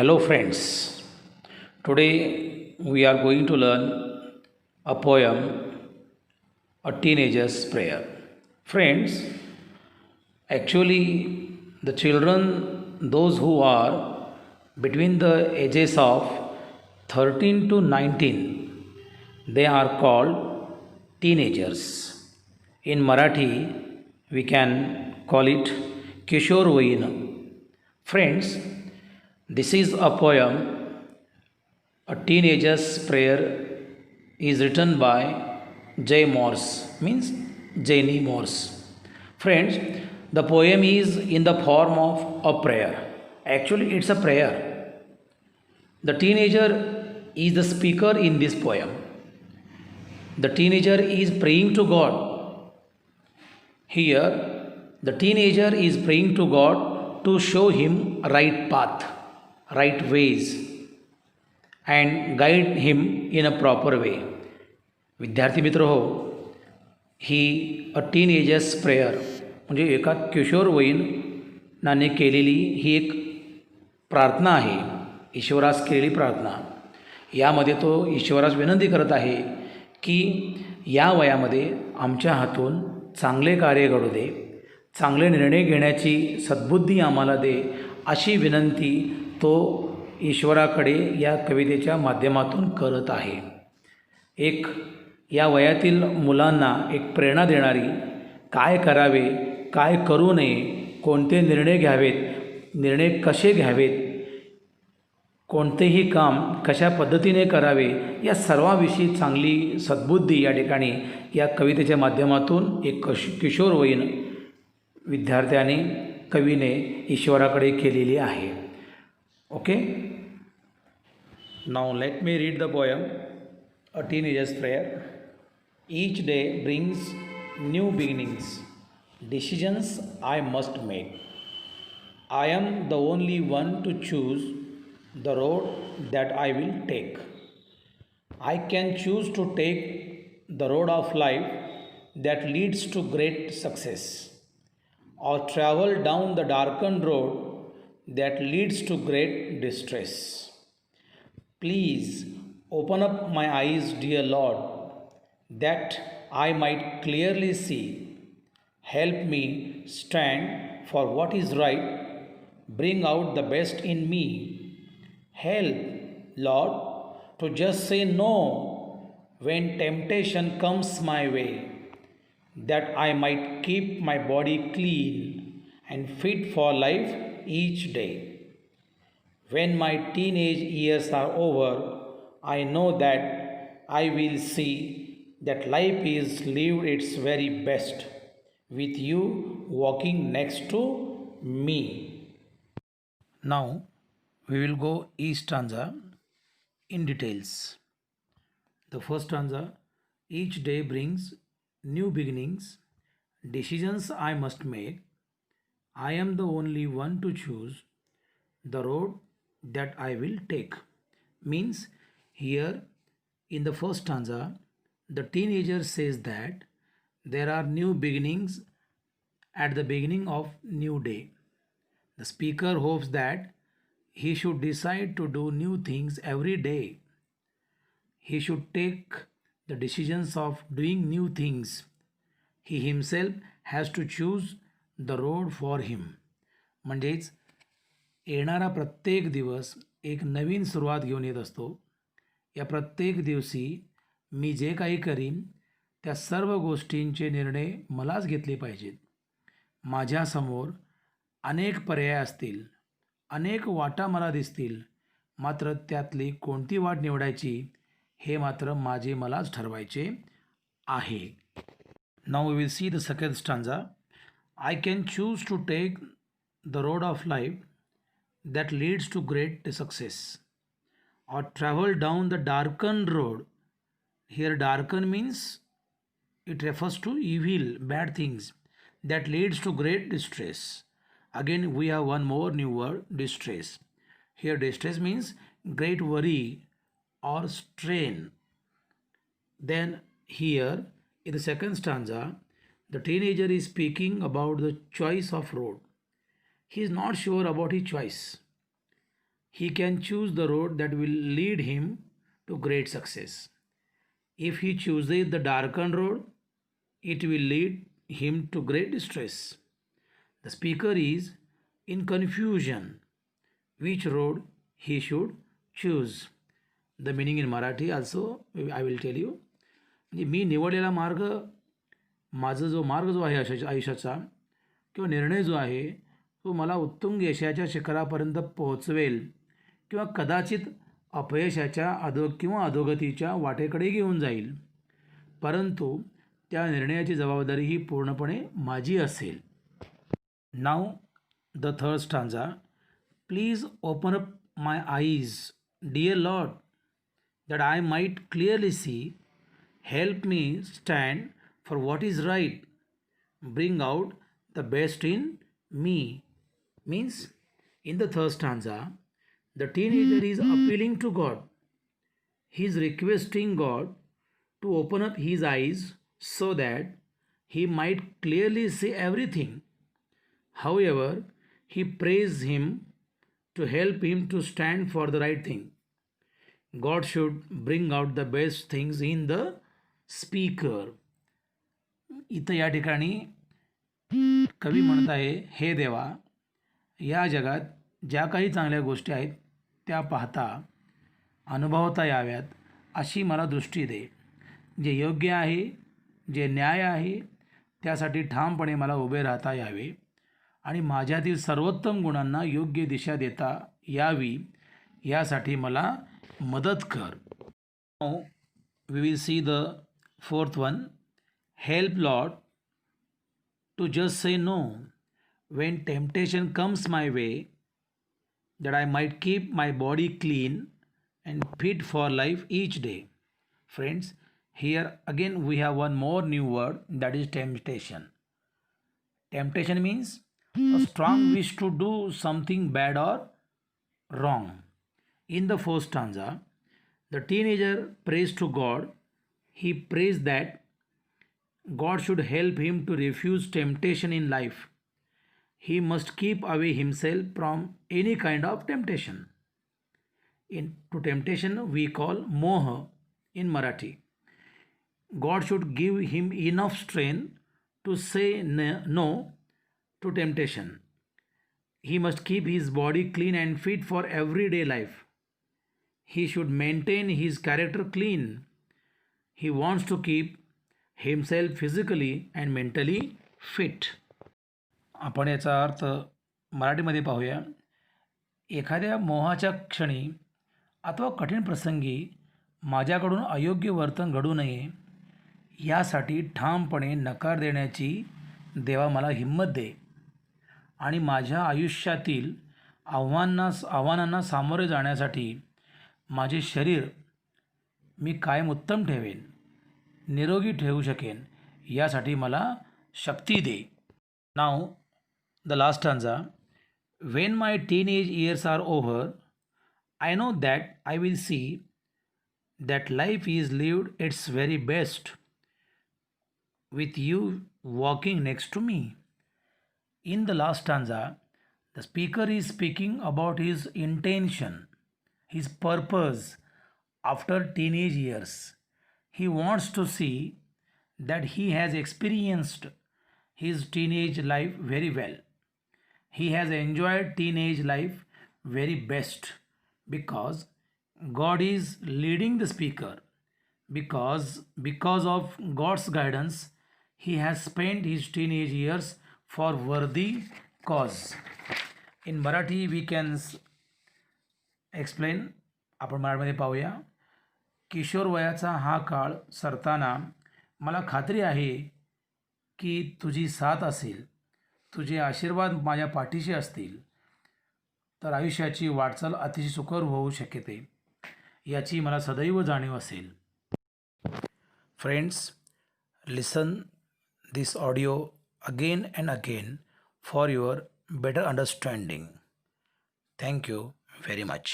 Hello, friends. Today we are going to learn a poem, A Teenager's Prayer. Friends, actually, the children, those who are between the ages of 13 to 19, they are called teenagers. In Marathi, we can call it Kishore Vain. Friends, this is a poem, A Teenager's Prayer, is written by Jay Morse, means Janie Morse. Friends, the poem is in the form of a prayer. Actually, it's a prayer. The teenager is the speaker in this poem. The teenager is praying to God. Here, the teenager is praying to God to show him right path, right ways, and guide him in a proper way. विद्यार्थी मित्र हो, ही अ teenagers prayer म्हणजे एका किशोरवयीनाने केलेली ही एक प्रार्थना आहे, ईश्वरास केलेली प्रार्थना. यामध्ये तो ईश्वरास विनंती करत आहे की या वयामध्ये आमच्या हातून चांगले कार्य घडू दे, चांगले निर्णय घेण्याची सद्बुद्धी आम्हाला दे, अशी विनंती तो ईश्वराकडे या कवितेच्या माध्यमातून करत आहे. एक या वयातील मुलांना एक प्रेरणा देणारी, काय करावे, काय करू नये, कोणते निर्णय घ्यावेत, निर्णय कसे घ्यावेत, कोणतेही काम कशा पद्धतीने करावे, या सर्वाविषयी चांगली सद्बुद्धी या ठिकाणी या कवितेच्या माध्यमातून एक किशोरवयीन विद्यार्थ्याने, कवीने ईश्वराकडे केलेली आहे. Okay, now let me read the poem, A Teenager's Prayer. Each day brings new beginnings, decisions I must make. I am the only one to choose the road that I will take. I can choose to take the road of life that leads to great success, or travel down the darkened road that leads to great distress. Please open up my eyes, dear Lord, that I might clearly see. Help me stand for what is right. Bring out the best in me. Help, Lord, to just say no when temptation comes my way, that I might keep my body clean and fit for life each day. When my teenage years are over, I know that I will see that life is lived its very best with you walking next to me. Now we will go each stanza in details. The first stanza, each day brings new beginnings, decisions I must make. I am the only one to choose the road that I will take. Means here in the first stanza, the teenager says that there are new beginnings at the beginning of new day. The speaker hopes that he should decide to do new things every day. He should take the decisions of doing new things. He himself has to choose the road for him. म्हणजेच येणारा प्रत्येक दिवस एक नवीन सुरुवात घेऊन येत असतो. या प्रत्येक दिवशी मी जे काही करीन त्या सर्व गोष्टींचे निर्णय मलाच घेतले पाहिजेत. माझ्यासमोर अनेक पर्याय असतील, अनेक वाटा मला दिसतील, मात्र त्यातली कोणती वाट निवडायची हे मात्र मलाच ठरवायचे आहे. Now we will see the second stanza. I can choose to take the road of life that leads to great success, or travel down the darkened road. Here darken means it refers to evil, bad things, that leads to great distress. Again we have one more new word, distress. Here distress means great worry or strain. Then here in the second stanza, the teenager is speaking about the choice of road. He is not sure about his choice. he can choose the road that will lead him to great success. If he chooses the darkened road, it will lead him to great distress. The speaker is in confusion which road he should choose. The meaning in Marathi also I will tell you. म्हणजे मी निवडलेला मार्ग, माझा जो मार्ग जो आहे आयुष्याचा किंवा निर्णय जो आहे तो मला उत्तुंग यशाच्या शिखरापर्यंत पोहोचवेल किंवा कदाचित अपयशाच्या अधोगतीच्या वाटेकडे घेऊन जाईल, परंतु त्या निर्णयाची जबाबदारी ही पूर्णपणे माझी असेल. Now the third stanza. Please open up my eyes, dear lord, that I might clearly see. Help me stand for what is right. Bring out the best in me. Means, in the third stanza, the teenager is appealing to God. He is requesting God to open up his eyes so that he might clearly see everything. However, he prays him to help him to stand for the right thing. God should bring out the best things in the speaker. इथं या ठिकाणी कवी म्हणत आहे, हे देवा, या जगात ज्या काही चांगल्या गोष्टी आहेत त्या पाहता अनुभवता याव्यात अशी मला दृष्टी दे. जे योग्य आहे, जे न्याय आहे, त्यासाठी ठामपणे मला उभे राहता यावे आणि माझ्यातील सर्वोत्तम गुणांना योग्य दिशा देता यावी, यासाठी मला मदत कर. Now we will see the fourth one. Help Lord to just say no when temptation comes my way, that I might keep my body clean and fit for life each day. Friends, here again we have one more new word, that is temptation. Temptation means a strong wish to do something bad or wrong. In the fourth stanza, the teenager prays to God. He prays that God should help him to refuse temptation in life. He must keep away himself from any kind of temptation. To temptation we call moha in Marathi. God should give him enough strength to say no to temptation. He must keep his body clean and fit for everyday life. He should maintain his character clean. He wants to keep himself physically and mentally fit. आपण याचा अर्थ मराठीमध्ये पाहूया. एखाद्या मोहाच्या क्षणी अथवा कठीण प्रसंगी माझ्याकडून अयोग्य वर्तन घडू नये यासाठी ठामपणे नकार देण्याची देवा मला हिंमत दे आणि माझ्या आयुष्यातील आव्हानांना सामोरे जाण्यासाठी माझे शरीर मी कायम उत्तम ठेवेन, निरोगी ठेवू शकेन, यासाठी मला शक्ती दे. Now the last stanza. When my teenage years are over, I know that I will see that life is lived its very best with you walking next to me. In the last stanza, the speaker is speaking about his intention, his purpose after teenage years. He wants to see that he has experienced his teenage life very well. He has enjoyed teenage life very best because God is leading the speaker. Because of God's guidance, he has spent his teenage years for worthy cause. In Marathi we can explain. आपण मराठीमध्ये पाहूया. किशोर वयाचा हा काळ सरताना मला खात्री आहे की तुझी साथ असेल, तुझे आशीर्वाद माझ्या पाठीशी असतील, तर आयुष्याची वाटचाल अतिशय सुकर होऊ शकते याची मला सदैव जाणीव असेल. Friends, listen this audio again and again for your better understanding. Thank you very much.